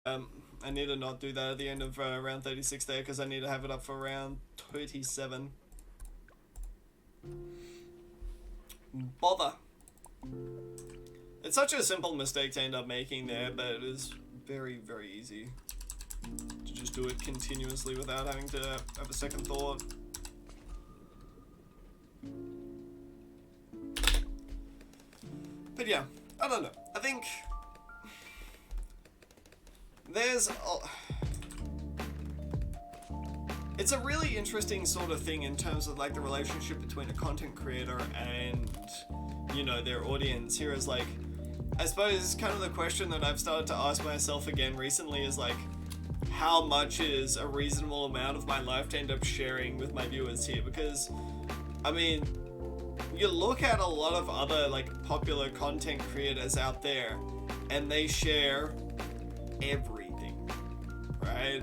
I need to not do that at the end of round 36 there because I need to have it up for round 27. Bother. It's such a simple mistake to end up making there, but it is very, very easy to just do it continuously without having to have a second thought. But yeah, I don't know. I think there's it's a really interesting sort of thing in terms of like the relationship between a content creator and, you know, their audience. Here is like, I suppose kind of the question that I've started to ask myself again recently is like, how much is a reasonable amount of my life to end up sharing with my viewers here? Because, I mean, you look at a lot of other like popular content creators out there and they share everything, right?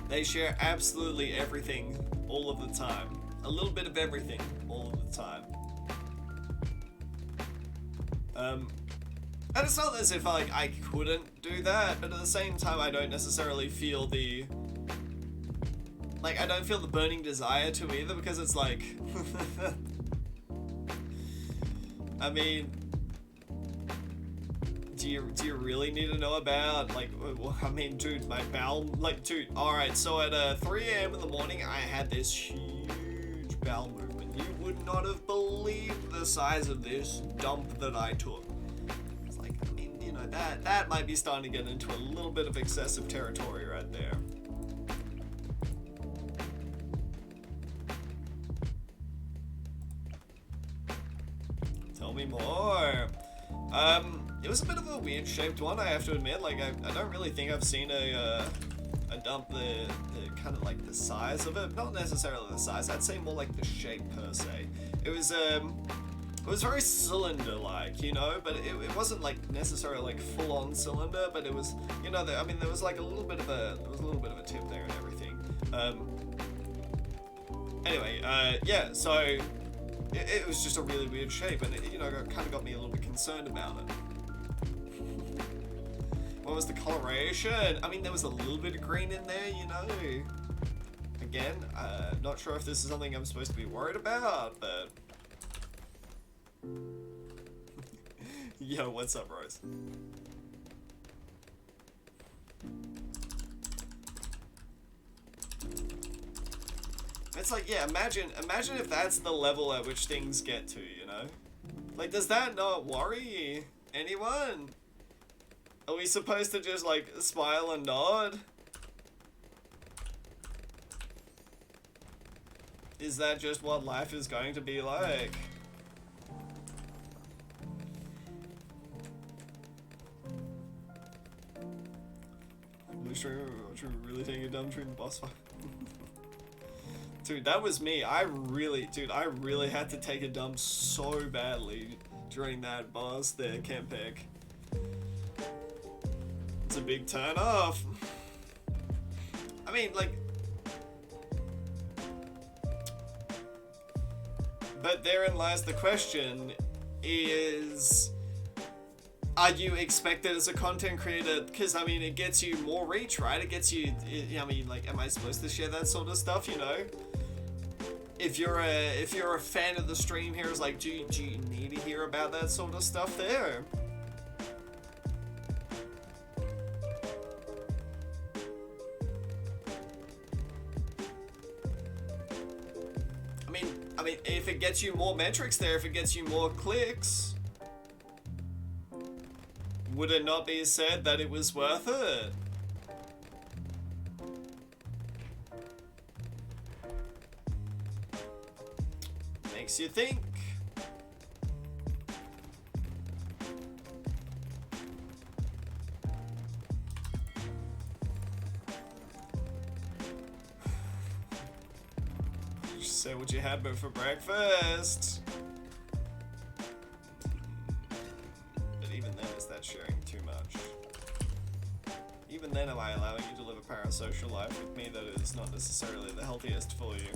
They share absolutely everything all of the time. A little bit of everything all of the time. And it's not as if like I couldn't do that, but at the same time I don't necessarily feel the I don't feel the burning desire to either, because it's like I mean, do you really need to know about, like, well, I mean, dude, my bowel, like, dude, alright, so at 3 a.m. in the morning, I had this huge bowel movement. You would not have believed the size of this dump that I took. It's like, I mean, you know, that might be starting to get into a little bit of excessive territory right there. Tell me more. It was a bit of a weird shaped one, I have to admit. Like, I don't really think I've seen a dump the kind of like the size of it. Not necessarily the size, I'd say more like the shape per se. It was very cylinder-like, you know, but it wasn't like necessarily like full-on cylinder, but it was, you know, I mean, there was like a little bit of a tip there and everything. Anyway, yeah, so it was just a really weird shape, and it, you know, kind of got me a little bit concerned about it. What was the coloration? I mean, there was a little bit of green in there, you know. Again, not sure if this is something I'm supposed to be worried about, but... Yo, what's up, Rose? It's like, yeah, imagine if that's the level at which things get to, you know? Like, does that not worry anyone? Are we supposed to just, like, smile and nod? Is that just what life is going to be like? Should we really take a dump during the boss fight? Dude, that was me. I really had to take a dump so badly during that boss there, Kempek. It's a big turn off. I mean, like... But therein lies the question, is... Are you expected as a content creator? Because, I mean, it gets you more reach, right? It gets you... I mean, like, am I supposed to share that sort of stuff, you know? If you're a fan of the stream here, it's like, do you need to hear about that sort of stuff there? I mean, if it gets you more metrics there, if it gets you more clicks, would it not be said that it was worth it? Makes you think. Just say what you had for breakfast. But even then, is that sharing too much? Even then, am I allowing you to live a parasocial life with me that is not necessarily the healthiest for you?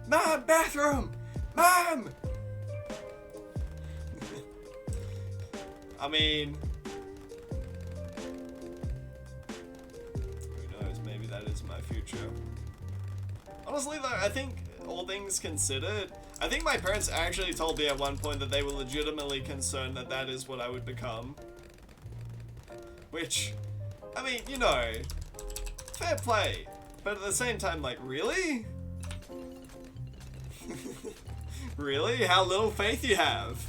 Mom, bathroom! Mom! I mean, who knows, maybe that is my future. Honestly though, I think, all things considered, I think my parents actually told me at one point that they were legitimately concerned that that is what I would become. Which, I mean, you know, fair play. But at the same time, like, really? Really? How little faith you have?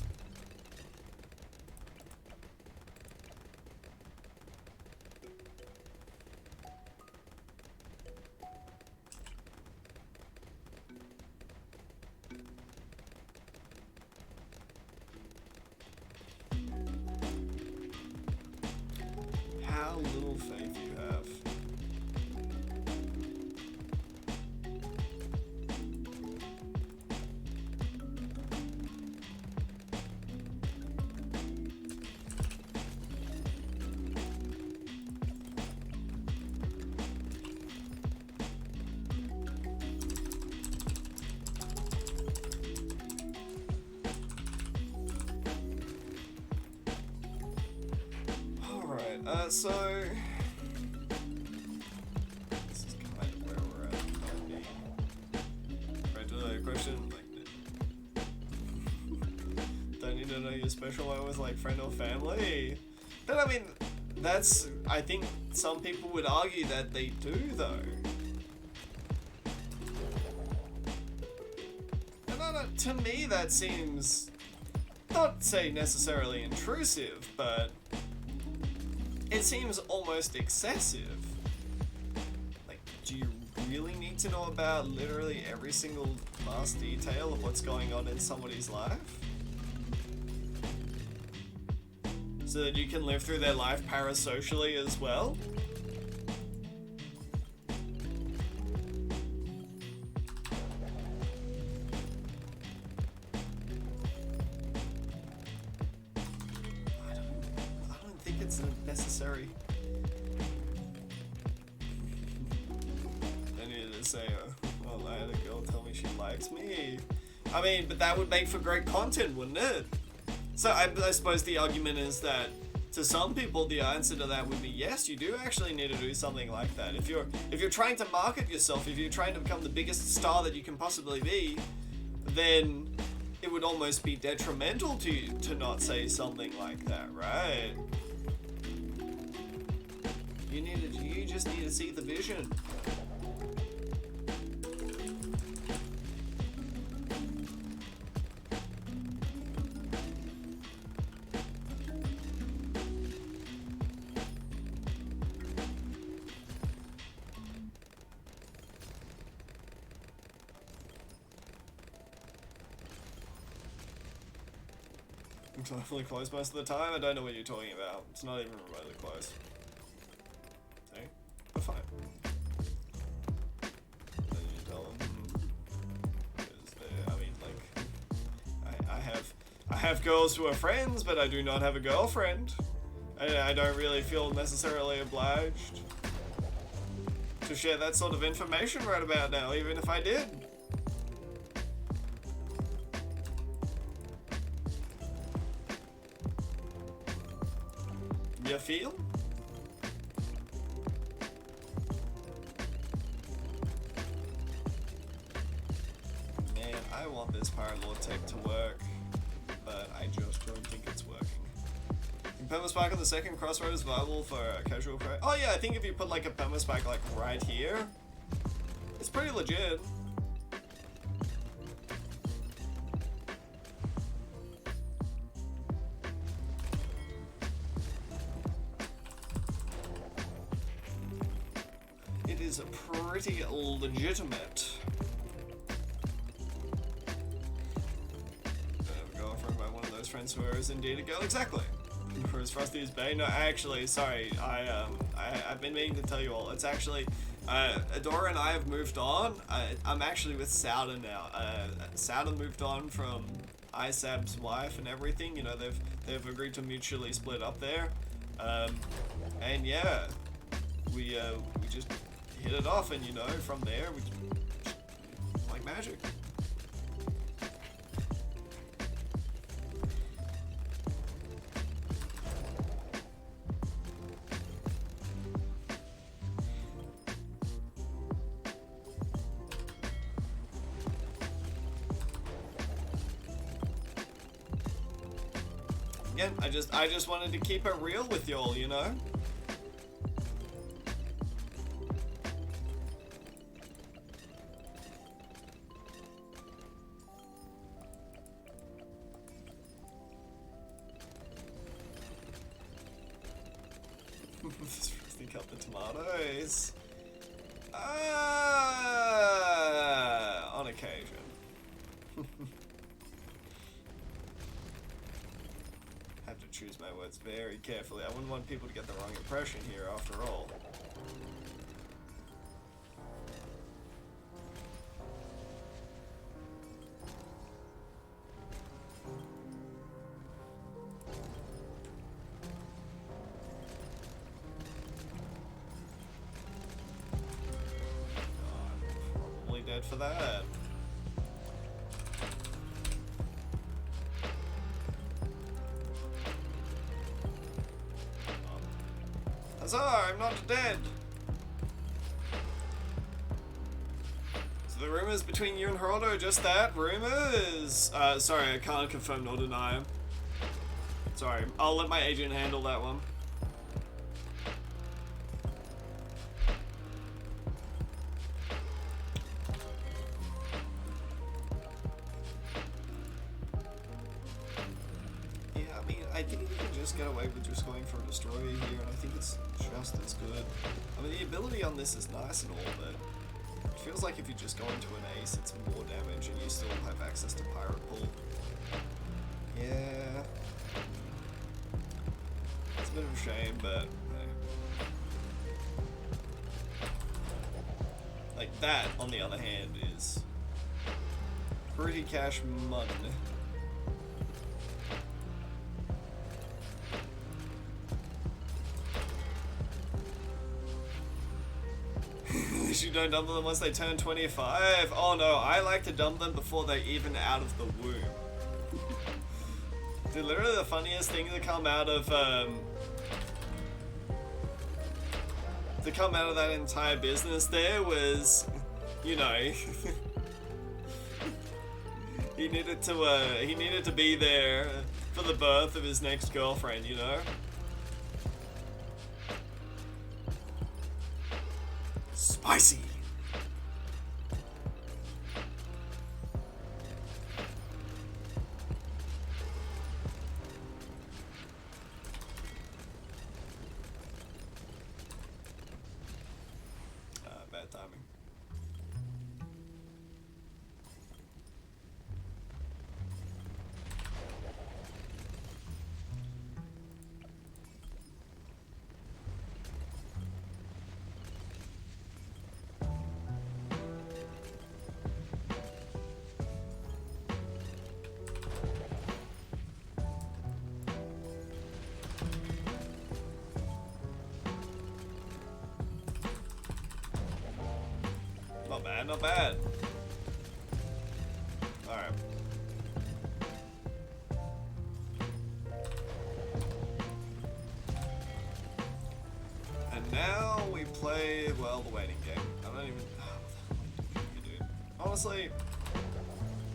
How little faith you have. So this is kind of where we're at. Right to the question, like, don't need to know you're special when with like friend or family. But I mean, that's, I think some people would argue that they do though. And to me that seems, not say necessarily intrusive, but it seems almost excessive. Like, do you really need to know about literally every single last detail of what's going on in somebody's life? So that you can live through their life parasocially as well? Necessary. I needed to say, well, I had a girl tell me she likes me. I mean, but that would make for great content, wouldn't it? So I suppose the argument is that to some people the answer to that would be yes, you do actually need to do something like that. If you're trying to market yourself, if you're trying to become the biggest star that you can possibly be, then it would almost be detrimental to you to not say something like that, right? You just need to see the vision. I'm totally close most of the time. I don't know what you're talking about. It's not even remotely close. Fine. Then you tell them, I mean, like, I have girls who are friends, but I do not have a girlfriend. I don't really feel necessarily obliged to share that sort of information right about now, even if I did. You feel? I want this Pirate Lord tech to work, but I just don't think it's working. Perma-spike on the second crossroad is viable for a casual crowd. Oh yeah, I think if you put like a perma-spike like right here, it's pretty legit. It is pretty legitimate. Friends who are as indeed a girl, exactly. Or as frosty as Bay. No, actually, sorry, I've been meaning to tell you all. It's actually, Adora and I have moved on. I'm actually with Sauda now. Sauda moved on from Isab's wife and everything. You know, they've agreed to mutually split up there. And yeah, we just hit it off, and you know, from there we like magic. Yeah, I just wanted to keep it real with y'all, you know? Think up the tomatoes. On occasion. Have to choose my words very carefully. I wouldn't want people to get the wrong impression here, after all. Dead for that. Huzzah, I'm not dead. So the rumors between you and Geraldo are just that, rumors? Sorry, I can't confirm nor deny. Sorry, I'll let my agent handle that one. Get away with just going for a destroyer here, and I think it's just as good. I mean, the ability on this is nice and all, but it feels like if you just go into an ace, it's more damage, and you still have access to pirate pull. Yeah, it's a bit of a shame, but hey. Like that, on the other hand, is pretty cash money. You don't dump them once they turn 25. Oh no, I like to dump them before they're even out of the womb. Dude, literally the funniest thing to come out of that entire business there was, you know, he needed to be there for the birth of his next girlfriend, you know? Spicy. Bad timing. Not bad, not bad. Alright. And now we play, well, the waiting game. I don't even... what do you do? Honestly,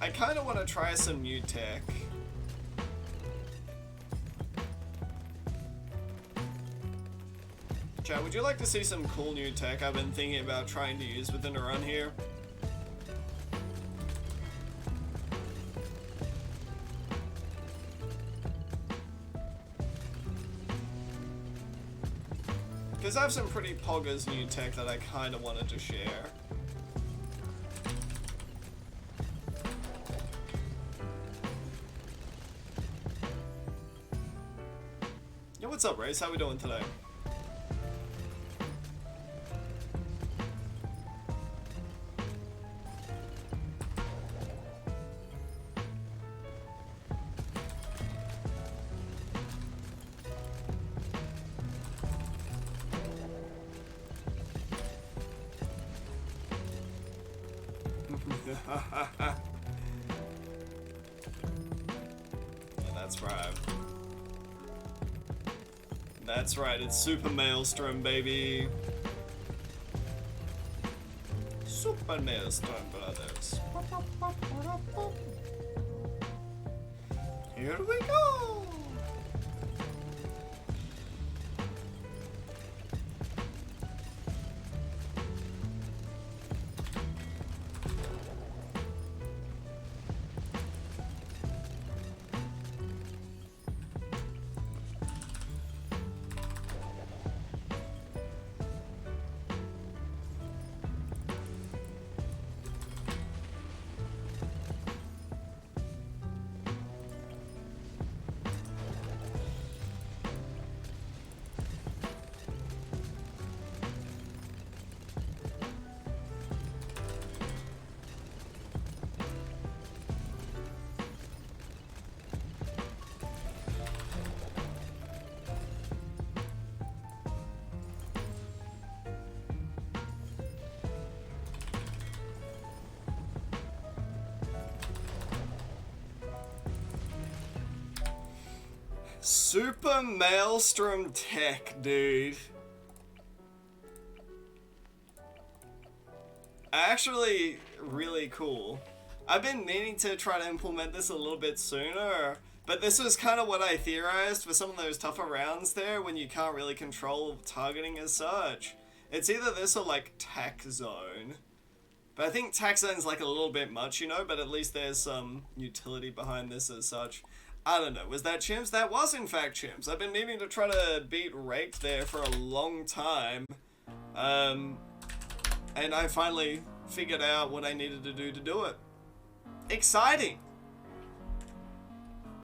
I kind of want to try some new tech. Chat, would you like to see some cool new tech I've been thinking about trying to use within a run here? Because I have some pretty poggers new tech that I kind of wanted to share. Yo, what's up, Race? How we doing today? Yeah, that's right. That's right, it's Super Maelstrom, baby. Super Maelstrom, brothers. Here we go! Super Maelstrom Tech, dude. Actually, really cool. I've been meaning to try to implement this a little bit sooner, but this was kind of what I theorized for some of those tougher rounds there when you can't really control targeting as such. It's either this or like Tack Zone. But I think Tack Zone's like a little bit much, you know, but at least there's some utility behind this as such. I don't know, was that Chimps? That was in fact Chimps. I've been meaning to try to beat Raked there for a long time. And I finally figured out what I needed to do it. Exciting!